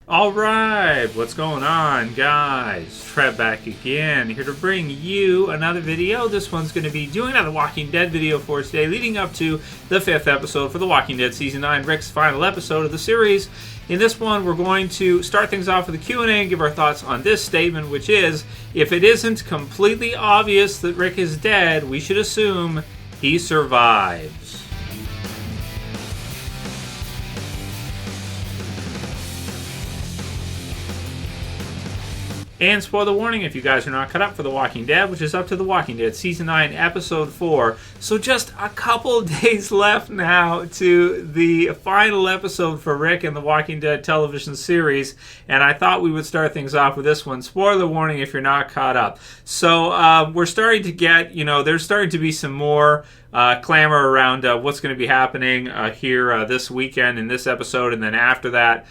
All right, what's going on, guys? Trev back again, here to bring you another video. This one's going to be doing another Walking Dead video for us today, leading up to the 5th episode for The Walking Dead Season 9, Rick's final episode of the series. In this one, we're going to start things off with a Q&A and give our thoughts on this statement, which is, if it isn't completely obvious that Rick is dead, we should assume he survives. And spoiler warning, if you guys are not caught up for The Walking Dead, which is up to The Walking Dead Season 9, Episode 4. So just a couple days left now to the final episode for Rick and The Walking Dead television series. And I thought we would start things off with this one. Spoiler warning if you're not caught up. So we're starting to get, there's starting to be some more clamor around what's going to be happening here this weekend in this episode. And then after that,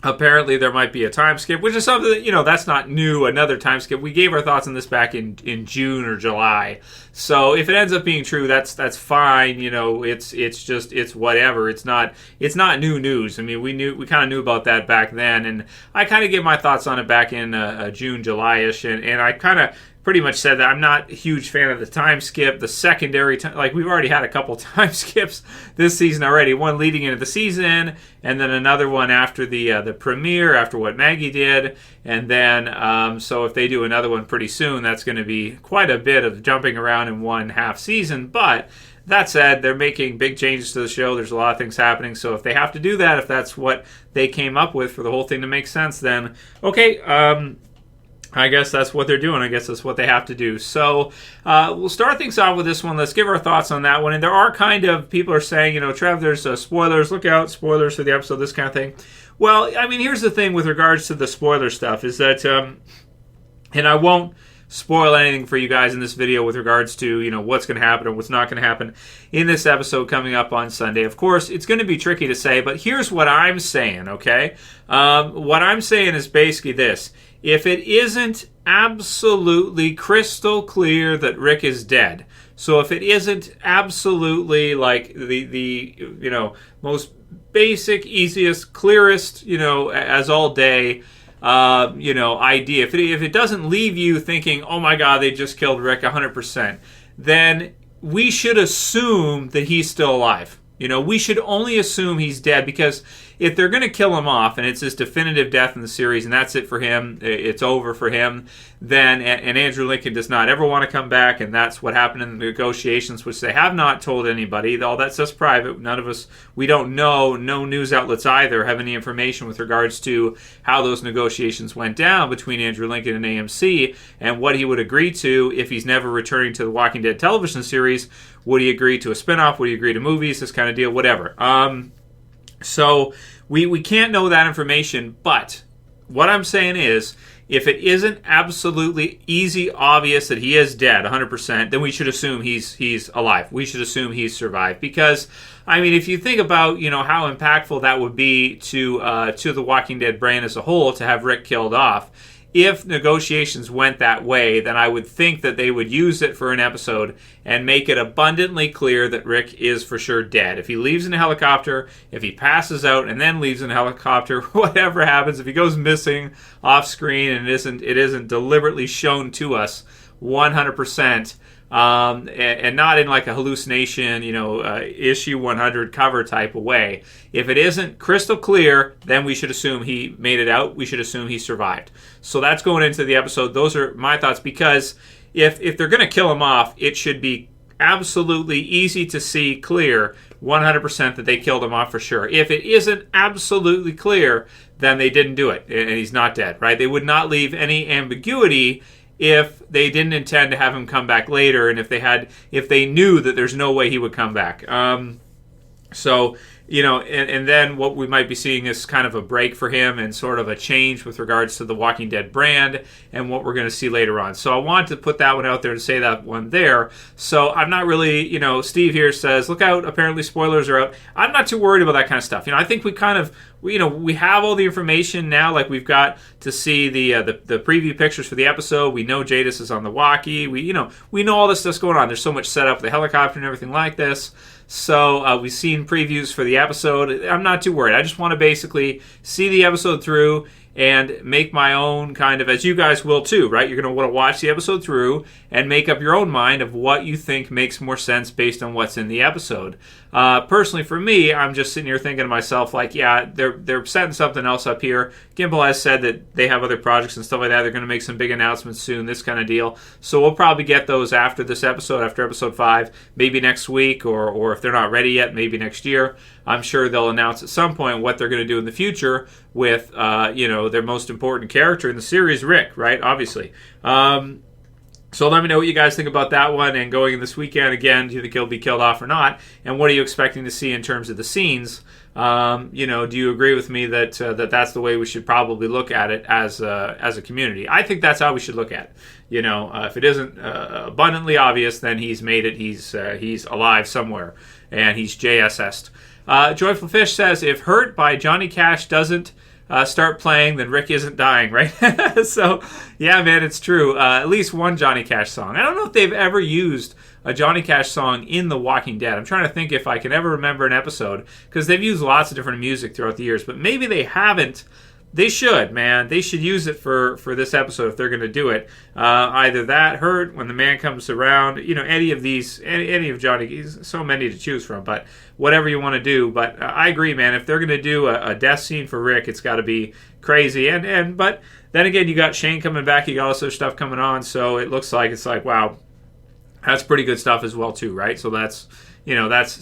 apparently there might be a time skip, which is something that, that's not new, another time skip. We gave our thoughts on this back in June or July. So if it ends up being true, that's fine. It's whatever. It's not new news. I mean, we kind of knew about that back then, and I kind of gave my thoughts on it back in June, July-ish, and I kind of pretty much said that I'm not a huge fan of the time skip, the secondary time. Like, we've already had a couple time skips this season already. One leading into the season, and then another one after the premiere, after what Maggie did. And then, so if they do another one pretty soon, that's going to be quite a bit of jumping around in one half season. But that said, they're making big changes to the show. There's a lot of things happening. So if they have to do that, if that's what they came up with for the whole thing to make sense, then okay, I guess that's what they're doing. I guess that's what they have to do. So we'll start things off with this one. Let's give our thoughts on that one. And there are people are saying, Trev, there's spoilers. Look out, spoilers for the episode, this kind of thing. Well, I mean, here's the thing with regards to the spoiler stuff is that, and I won't spoil anything for you guys in this video with regards to, what's going to happen or what's not going to happen in this episode coming up on Sunday. Of course, it's going to be tricky to say, but here's what I'm saying, okay? What I'm saying is basically this. If it isn't absolutely crystal clear that Rick is dead, so if it isn't absolutely like the most basic, easiest, clearest, as all day, idea, if it doesn't leave you thinking, oh my God, they just killed Rick 100%, then we should assume that he's still alive. We should only assume he's dead, because if they're going to kill him off and it's his definitive death in the series and that's it for him, it's over for him, then, and Andrew Lincoln does not ever want to come back, and that's what happened in the negotiations, which they have not told anybody. All that's just private. None of us, we don't know, no news outlets either have any information with regards to how those negotiations went down between Andrew Lincoln and AMC and what he would agree to if he's never returning to the Walking Dead television series. Would he agree to a spinoff? Would he agree to movies? This kind of deal, whatever. So we can't know that information, but what I'm saying is, if it isn't absolutely easy, obvious that he is dead 100%, then we should assume he's alive. We should assume he's survived. Because, I mean, if you think about, how impactful that would be to the Walking Dead brand as a whole to have Rick killed off, if negotiations went that way, then I would think that they would use it for an episode and make it abundantly clear that Rick is for sure dead. If he leaves in a helicopter, if he passes out and then leaves in a helicopter, whatever happens, if he goes missing off screen and it isn't deliberately shown to us 100%, and not in like a hallucination, issue 100 cover type of way. If it isn't crystal clear, then we should assume he made it out. We should assume he survived. So that's going into the episode. Those are my thoughts, because if they're going to kill him off, it should be absolutely easy to see, clear, 100% that they killed him off for sure. If it isn't absolutely clear, then they didn't do it, and he's not dead, right? They would not leave any ambiguity if they didn't intend to have him come back later, and if they knew that there's no way he would come back. And then what we might be seeing is kind of a break for him and sort of a change with regards to the Walking Dead brand and what we're going to see later on. So I want to put that one out there to say that one there. So I'm not really, Steve here says, look out, apparently spoilers are out. I'm not too worried about that kind of stuff. I think we have all the information now. Like, we've got to see the preview pictures for the episode. We know Jadis is on the walkie. We know all this stuff's going on. There's so much set up, the helicopter and everything like this. So we've seen previews for the episode. I'm not too worried. I just want to basically see the episode through and make my own kind of, as you guys will too, right? You're going to want to watch the episode through and make up your own mind of what you think makes more sense based on what's in the episode. Personally, for me, I'm just sitting here thinking to myself, like, yeah, they're setting something else up here. Gimbal has said that they have other projects and stuff like that. They're going to make some big announcements soon, this kind of deal. So we'll probably get those after this episode, after episode 5, maybe next week, or if they're not ready yet, maybe next year. I'm sure they'll announce at some point what they're going to do in the future with, their most important character in the series, Rick, right? Obviously. So let me know what you guys think about that one. And going in this weekend, again, do you think he'll be killed off or not? And what are you expecting to see in terms of the scenes? Do you agree with me that that's the way we should probably look at it as a community? I think that's how we should look at it. If it isn't abundantly obvious, then he's made it. He's alive somewhere, and he's JSS'd. Joyful Fish says, if Hurt by Johnny Cash doesn't start playing, then Rick isn't dying, right? So, yeah, man, it's true. At least one Johnny Cash song. I don't know if they've ever used a Johnny Cash song in The Walking Dead. I'm trying to think if I can ever remember an episode, because they've used lots of different music throughout the years, but maybe they haven't. They should, man. They should use it for this episode if they're going to do it. Either that, Hurt, When the Man Comes Around, any of Johnny, so many to choose from, but whatever you want to do. But I agree, man. If they're going to do a death scene for Rick, it's got to be crazy. But then again, you got Shane coming back, you got all this other stuff coming on, so it looks like wow, that's pretty good stuff as well too, right? So that's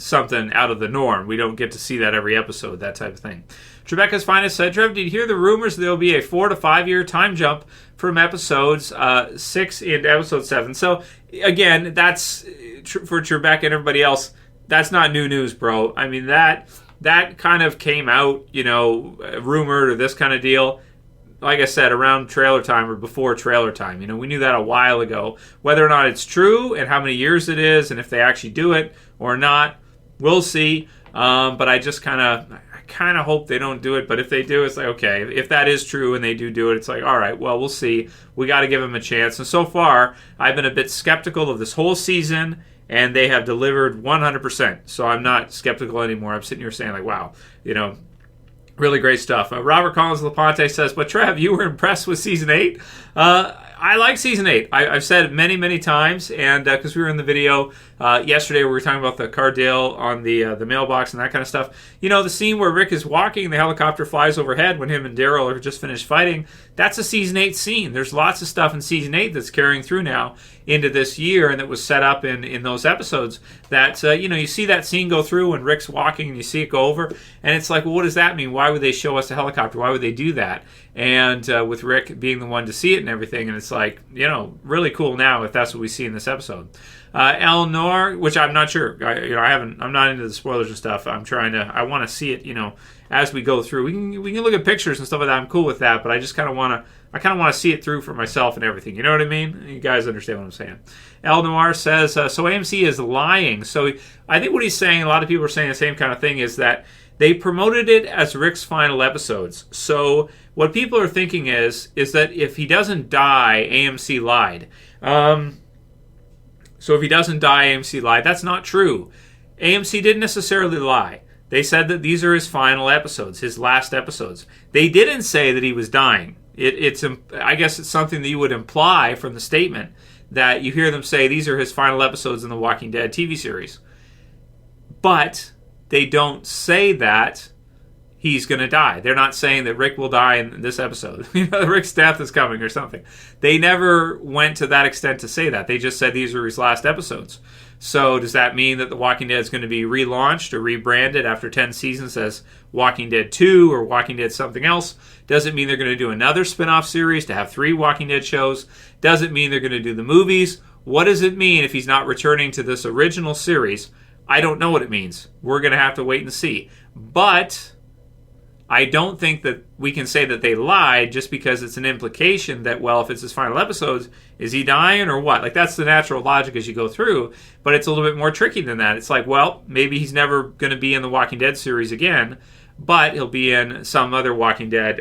something out of the norm. We don't get to see that every episode, that type of thing. TriBeCa's Finest said, Trev, did you hear the rumors there will be a 4 to 5 year time jump from episodes 6 into episode 7? So, again, that's for TriBeCa and everybody else, that's not new news, bro. I mean, that kind of came out, rumored or this kind of deal, like I said, around trailer time or before trailer time. We knew that a while ago. Whether or not it's true and how many years it is and if they actually do it or not, we'll see. But I just kind of hope they don't do it. But if they do, it's like, okay, if that is true and they do it, it's like, all right, well, we'll see. We got to give them a chance. And so far, I've been a bit skeptical of this whole season, and they have delivered 100%. So I'm not skeptical anymore. I'm sitting here saying, like, wow, really great stuff. Robert Collins-LaPointe says, but Trev, you were impressed with Season 8? I like Season 8. I've said it many, many times, and because we were in the video yesterday where we were talking about the car deal on the mailbox and that kind of stuff. The scene where Rick is walking, the helicopter flies overhead when him and Daryl are just finished fighting, that's a Season 8 scene. There's lots of stuff in Season 8 that's carrying through now into this year, and that was set up in those episodes that, you see that scene go through when Rick's walking and you see it go over, and it's like, well, what does that mean? Why would they show us a helicopter? Why would they do that? And with Rick being the one to see it and everything, and it's like, really cool now if that's what we see in this episode. Elle Noir, which I'm not sure, I'm not into the spoilers and stuff. I want to see it, as we go through. We can look at pictures and stuff like that. I'm cool with that, but I just kind of want to see it through for myself and everything. You know what I mean? You guys understand what I'm saying. Elle Noir says, so AMC is lying. So I think what he's saying, a lot of people are saying the same kind of thing, is that they promoted it as Rick's final episodes. So what people are thinking is that if he doesn't die, AMC lied. So if he doesn't die, AMC lied. That's not true. AMC didn't necessarily lie. They said that these are his final episodes, his last episodes. They didn't say that he was dying. I guess it's something that you would imply from the statement, that you hear them say these are his final episodes in the Walking Dead TV series. But they don't say that he's going to die. They're not saying that Rick will die in this episode. Rick's death is coming or something. They never went to that extent to say that. They just said these are his last episodes. So does that mean that The Walking Dead is going to be relaunched or rebranded after 10 seasons as Walking Dead 2 or Walking Dead something else? Does it mean they're going to do another spin-off series to have 3 Walking Dead shows? Does it mean they're going to do the movies? What does it mean if he's not returning to this original series? I don't know what it means. We're going to have to wait and see. But I don't think that we can say that they lied just because it's an implication that, well, if it's his final episodes, is he dying or what? Like, that's the natural logic as you go through, but it's a little bit more tricky than that. It's like, well, maybe he's never going to be in the Walking Dead series again, but he'll be in some other Walking Dead,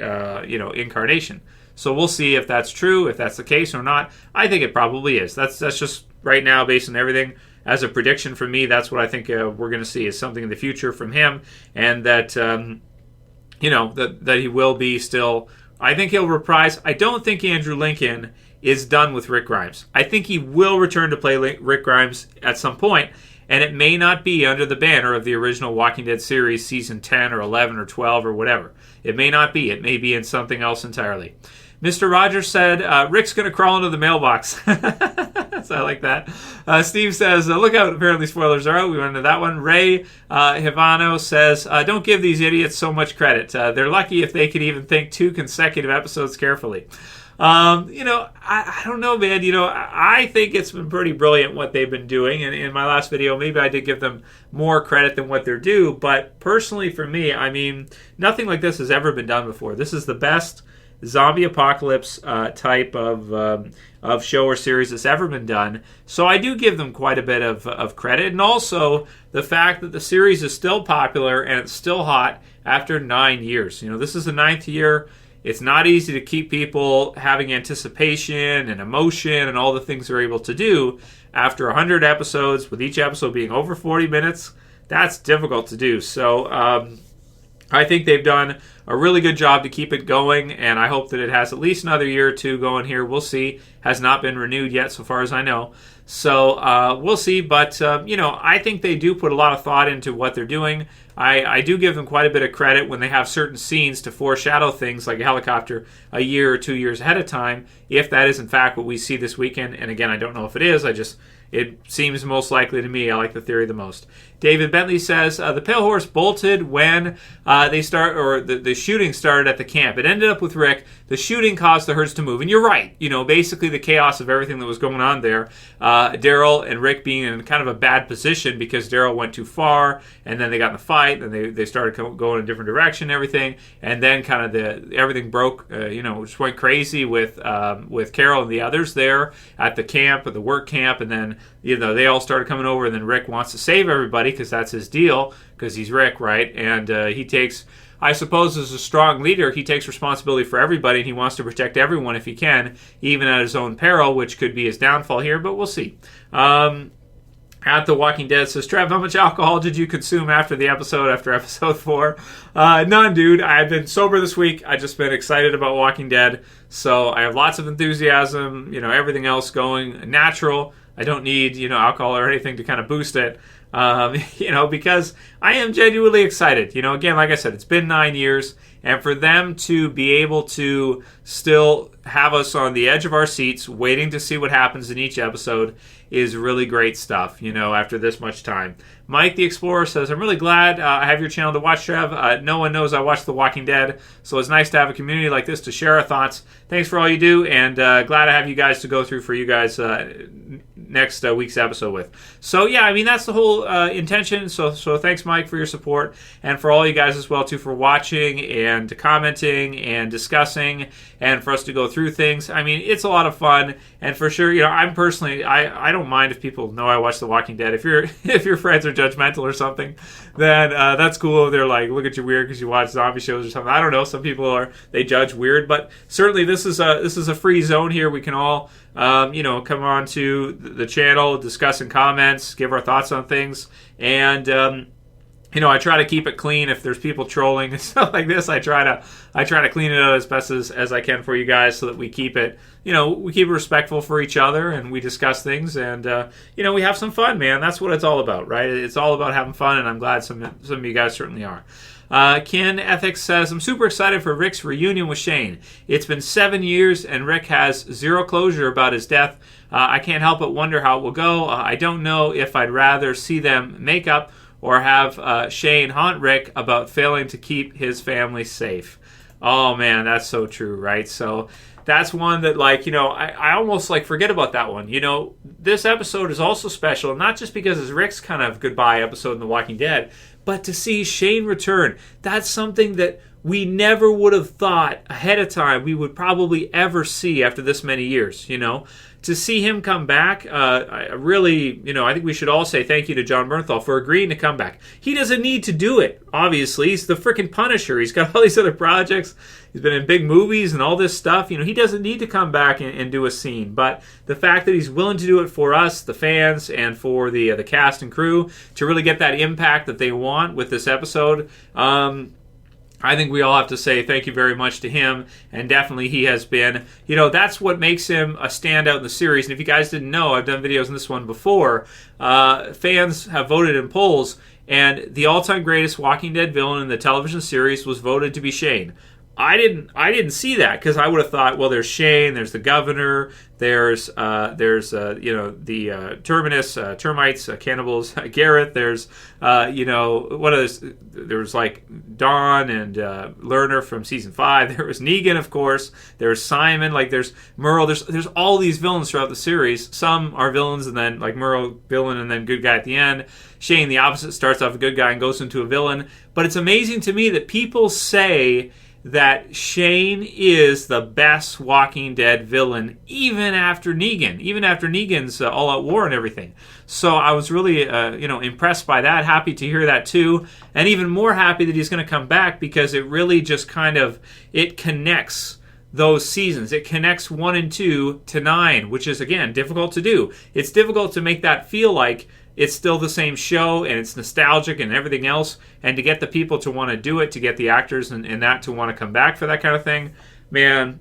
incarnation. So we'll see if that's true, if that's the case or not. I think it probably is. That's just right now, based on everything, as a prediction from me, that's what I think we're going to see is something in the future from him, and that that he will be still. I think he'll reprise. I don't think Andrew Lincoln is done with Rick Grimes. I think he will return to play Rick Grimes at some point, and it may not be under the banner of the original Walking Dead series, season 10 or 11 or 12 or whatever. It may not be. It may be in something else entirely. Mr. Rogers said, Rick's going to crawl into the mailbox. So I like that. Steve says, look out, apparently spoilers are out. We went into that one. Ray Havaiano says, don't give these idiots so much credit. They're lucky if they could even think 2 consecutive episodes carefully. I don't know, man. I think it's been pretty brilliant what they've been doing. And in my last video, maybe I did give them more credit than what they're due. But personally, for me, I mean, nothing like this has ever been done before. This is the best zombie apocalypse type of show or series that's ever been done. So I do give them quite a bit of credit. And also the fact that the series is still popular and it's still hot after 9 years. This is the 9th year. It's not easy to keep people having anticipation and emotion and all the things they're able to do after 100 episodes, with each episode being over 40 minutes. That's difficult to do. So I think they've done a really good job to keep it going, and I hope that it has at least another year or two going here. We'll see. Has not been renewed yet, so far as I know. So we'll see, but I think they do put a lot of thought into what they're doing. I do give them quite a bit of credit when they have certain scenes to foreshadow things like a helicopter a year or 2 years ahead of time, if that is in fact what we see this weekend. And again, I don't know if it is. It seems most likely to me. I like the theory the most. David Bentley says, the Pale Horse bolted when the shooting started at the camp. It ended up with Rick. The shooting caused the herds to move. And you're right. Basically the chaos of everything that was going on there. Daryl and Rick being in kind of a bad position because Daryl went too far, and then they got in a fight, and they started going in a different direction and everything. And then kind of everything broke, just went crazy with Carol and the others there at the camp, at the work camp, and then they all started coming over, and then Rick wants to save everybody because that's his deal, because he's Rick, right? And he takes, I suppose, as a strong leader, he takes responsibility for everybody, and he wants to protect everyone if he can, even at his own peril, which could be his downfall here, but we'll see. At The Walking Dead says, Trev, how much alcohol did you consume after episode 4? None, dude. I've been sober this week. I've just been excited about Walking Dead, so I have lots of enthusiasm, everything else going natural. I don't need, alcohol or anything to kind of boost it, because I am genuinely excited. Again, like I said, it's been 9 years, and for them to be able to still have us on the edge of our seats, waiting to see what happens in each episode, is really great stuff, after this much time. Mike the Explorer says, I'm really glad I have your channel to watch, Trev. No one knows I watch The Walking Dead, so it's nice to have a community like this to share our thoughts. Thanks for all you do, and glad I have you guys to go through for you guys next week's episode with. So, yeah, that's the whole intention. So thanks, Mike, for your support, and for all you guys as well, too, for watching and commenting and discussing, and for us to go through things. It's a lot of fun, and for sure, I'm personally, I don't mind if people know I watch The Walking Dead. If your friends are judgmental or something, then that's cool. They're like, look at you weird because you watch zombie shows or something. I don't know. Some people they judge weird, but certainly this is a free zone here. We can all come on to the channel, discuss in comments, give our thoughts on things, and I try to keep it clean. If there's people trolling and stuff like this, I try to clean it out as best as I can for you guys, so that we keep it, we keep it respectful for each other, and we discuss things, and we have some fun, man. That's what it's all about, right? It's all about having fun, and I'm glad some of you guys certainly are. Ken Ethics says, I'm super excited for Rick's reunion with Shane. It's been 7 years, and Rick has zero closure about his death. I can't help but wonder how it will go. I don't know if I'd rather see them make up or have Shane haunt Rick about failing to keep his family safe. Oh, man, that's so true, right? So that's one that, I almost, forget about that one. This episode is also special, not just because it's Rick's kind of goodbye episode in The Walking Dead, but to see Shane return. That's something that we never would have thought ahead of time we would probably ever see after this many years, you know. To see him come back, I really, you know, I think we should all say thank you to John Bernthal for agreeing to come back. He doesn't need to do it, obviously. He's the freaking Punisher. He's got all these other projects. He's been in big movies and all this stuff. You know, he doesn't need to come back and do a scene. But the fact that he's willing to do it for us, the fans, and for the cast and crew to really get that impact that they want with this episode, I think we all have to say thank you very much to him, and definitely he has been, you know, that's what makes him a standout in the series. And if you guys didn't know, I've done videos on this one before. Fans have voted in polls, and the all-time greatest Walking Dead villain in the television series was voted to be Shane. I didn't see that, because I would have thought, well, there's Shane, there's the governor, there's you know, the Terminus, termites, cannibals, Garrett. There's you know, what is there was like Dawn and Lerner from season 5. There was Negan, of course. There's Simon. Like there's Merle. There's all these villains throughout the series. Some are villains, and then like Merle, villain, and then good guy at the end. Shane, the opposite, starts off a good guy and goes into a villain. But it's amazing to me that people say that Shane is the best Walking Dead villain, even after Negan, even after Negan's all-out war and everything. So I was really, you know, impressed by that. Happy to hear that too, and even more happy that he's going to come back, because it really just kind of it connects those seasons. It connects 1 and 2 to 9, which is again difficult to do. It's difficult to make that feel like it's still the same show and it's nostalgic and everything else, and to get the people to want to do it, to get the actors and that to want to come back for that kind of thing, man,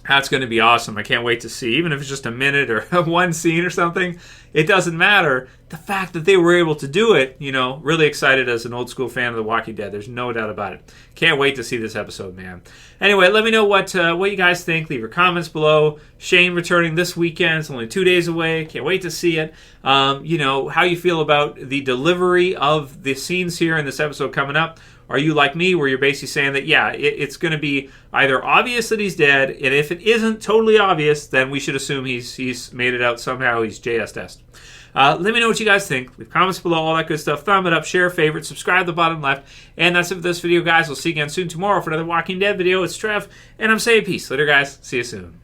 that's going to be awesome. I can't wait to see, even if it's just a minute or one scene or something. It doesn't matter. The fact that they were able to do it, you know, really excited as an old school fan of The Walking Dead. There's no doubt about it. Can't wait to see this episode, man. Anyway, let me know what you guys think. Leave your comments below. Shane returning this weekend. It's only 2 days away. Can't wait to see it. You know, how you feel about the delivery of the scenes here in this episode coming up. Are you like me, where you're basically saying that, yeah, it's going to be either obvious that he's dead, and if it isn't totally obvious, then we should assume he's made it out somehow. He's JS'd. Let me know what you guys think. Leave comments below, all that good stuff. Thumb it up, share, favorite, subscribe at the bottom left. And that's it for this video, guys. We'll see you again soon tomorrow for another Walking Dead video. It's Trev, and I'm saying peace. Later, guys. See you soon.